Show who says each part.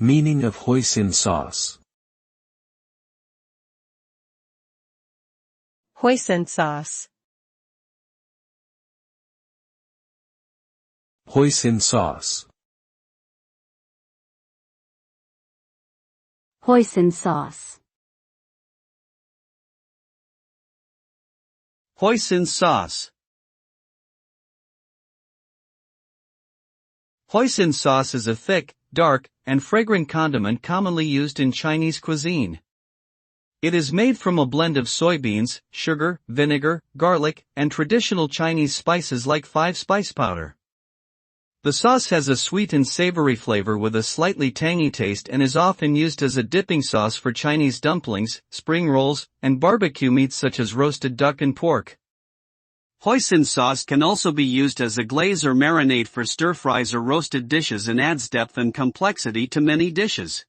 Speaker 1: Meaning of hoisin sauce.
Speaker 2: Hoisin sauce.
Speaker 1: Hoisin sauce.
Speaker 3: Hoisin sauce.
Speaker 4: Hoisin sauce. Hoisin sauce is a thick, dark, and fragrant condiment commonly used in Chinese cuisine. It is made from a blend of soybeans, sugar, vinegar, garlic, and traditional Chinese spices like 5-spice powder. The sauce has a sweet and savory flavor with a slightly tangy taste and is often used as a dipping sauce for Chinese dumplings, spring rolls, and barbecue meats such as roasted duck and pork. Hoisin sauce can also be used as a glaze or marinade for stir-fries or roasted dishes and adds depth and complexity to many dishes.